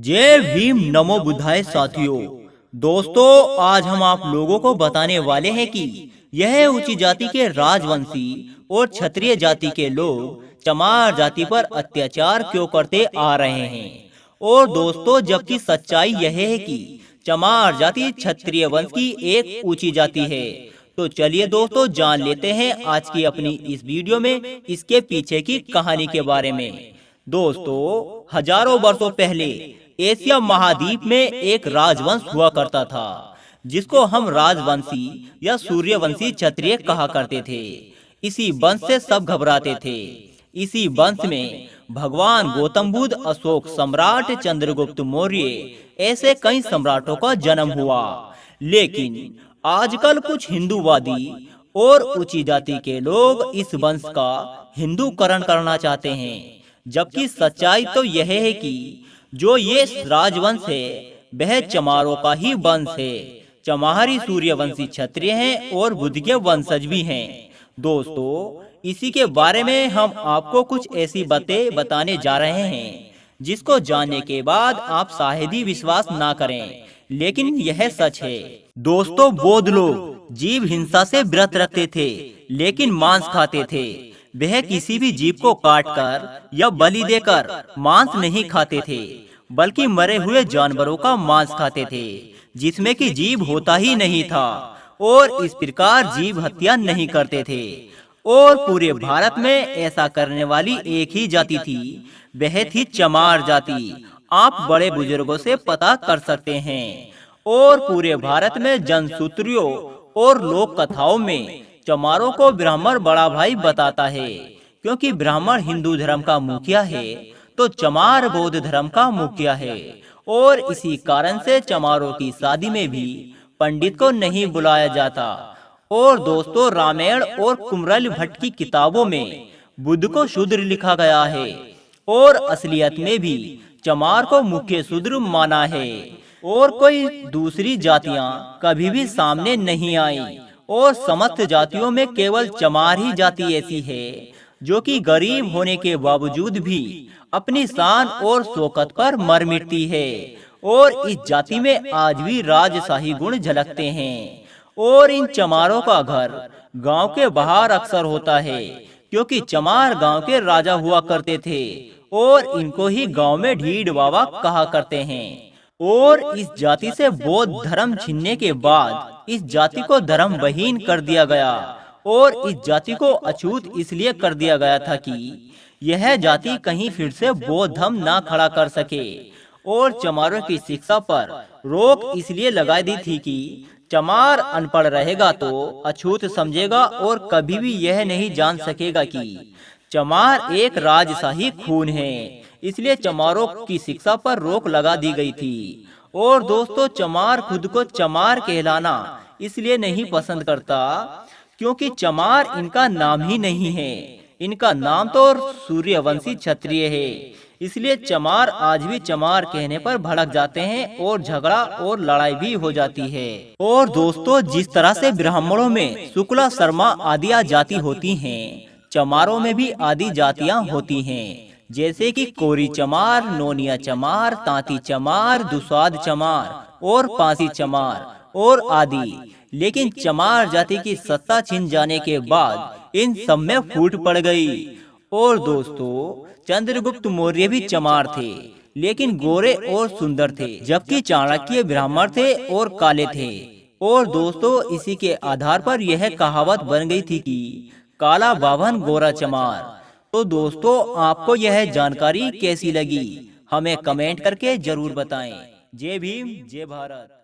जय भीम नमो बुद्धाय साथियों। दोस्तों, आज हम आप लोगों को बताने वाले हैं कि यह ऊंची जाति के राजवंशी और क्षत्रिय जाति के लोग चमार जाति पर अत्याचार क्यों करते आ रहे हैं। और दोस्तों, जबकि सच्चाई यह है कि चमार जाति क्षत्रिय वंश की एक ऊंची जाति है। तो चलिए दोस्तों, जान लेते हैं आज की अपनी इस वीडियो में इसके पीछे की कहानी के बारे में। दोस्तों, हजारों वर्षों पहले एशिया महाद्वीप में एक राजवंश हुआ करता था, जिसको हम राजवंशी या सूर्यवंशी क्षत्रिय कहा करते थे। इसी वंश से सब घबराते थे। इसी वंश में भगवान गौतम बुद्ध, अशोक सम्राट, चंद्रगुप्त मौर्य ऐसे कई सम्राटों का जन्म हुआ। लेकिन आजकल कुछ हिंदूवादी और ऊंची जाति के लोग इस वंश का हिंदूकरण करना चाहते हैं, जबकि सच्चाई तो यह है कि जो ये राजवंश है वह चमारों का ही वंश है। चमारी सूर्यवंशी क्षत्रिय हैं और बुद्ध के वंशज भी हैं। दोस्तों, इसी के बारे में हम आपको कुछ ऐसी बातें बताने जा रहे हैं जिसको जानने के बाद आप शायद ही विश्वास ना करें, लेकिन यह सच है। दोस्तों, बौद्ध लोग जीव हिंसा से व्रत रखते थे, लेकिन मांस खाते थे। वह किसी भी जीव को काटकर या बलि देकर मांस नहीं खाते थे, बल्कि मरे हुए जानवरों का मांस खाते थे, जिसमें कि जीव होता ही नहीं था, और इस प्रकार जीव हत्या नहीं करते थे। और पूरे भारत में ऐसा करने वाली एक ही जाति थी, वह थी चमार जाति। आप बड़े बुजुर्गों से पता कर सकते हैं। और पूरे भारत में जनसूत्रियों और लोक कथाओं में चमारों को ब्राह्मण बड़ा भाई बताता है, क्योंकि ब्राह्मण हिंदू धर्म का मुखिया है तो चमार बौद्ध धर्म का मुखिया है। और इसी कारण से चमारों की शादी में भी पंडित को नहीं बुलाया जाता। और दोस्तों, रामायण और कुमरल भट्ट की किताबों में बुद्ध को शूद्र लिखा गया है, और असलियत में भी चमार को मुख्य शूद्र माना है, और कोई दूसरी जातियां कभी भी सामने नहीं आई। और समस्त जातियों में केवल चमार ही जाति ऐसी है जो कि गरीब होने के बावजूद भी अपनी शान और शौकत पर मर मिटती है। और इस जाति में आज भी राजशाही गुण झलकते हैं। और इन चमारों का घर गांव के बाहर अक्सर होता है, क्योंकि चमार गांव के राजा हुआ करते थे, और इनको ही गांव में ढीड बाबा कहा करते हैं। और इस जाति से बौद्ध धर्म छीनने के बाद इस जाति को धर्म विहीन कर दिया गया, और इस जाति को अछूत इसलिए कर दिया गया था कि यह जाति कहीं फिर से बौद्ध धर्म ना खड़ा कर सके। और चमारों की शिक्षा पर रोक इसलिए लगा दी थी कि चमार अनपढ़ रहेगा तो अछूत समझेगा, और कभी भी यह नहीं जान सकेगा कि चमार एक राजशाही खून है। इसलिए चमारों की शिक्षा पर रोक लगा दी गई थी। और दोस्तों, चमार खुद को चमार कहलाना इसलिए नहीं पसंद करता क्योंकि चमार इनका नाम ही नहीं है। इनका नाम तो सूर्यवंशी क्षत्रिय है। इसलिए चमार आज भी चमार कहने पर भड़क जाते हैं, और झगड़ा और लड़ाई भी हो जाती है। और दोस्तों, जिस तरह से ब्राह्मणों में शुक्ला, शर्मा आदि जाति होती हैं, चमारों में भी आदि जातियां होती हैं, जैसे कि कोरी चमार, नोनिया चमार, तांती चमार, दुसाद चमार और पासी चमार और आदि। लेकिन चमार जाति की सत्ता छिन जाने के बाद इन सब में फूट पड़ गई। और दोस्तों, चंद्रगुप्त मौर्य भी चमार थे, लेकिन गोरे और सुंदर थे, जबकि चाणक्य ब्राह्मण थे और काले थे। और दोस्तों, इसी के आधार पर यह कहावत बन गई थी कि काला बाभन गोरा चमार। तो दोस्तों, आपको यह जानकारी कैसी लगी हमें कमेंट करके जरूर बताएं। जय भीम, जय भारत।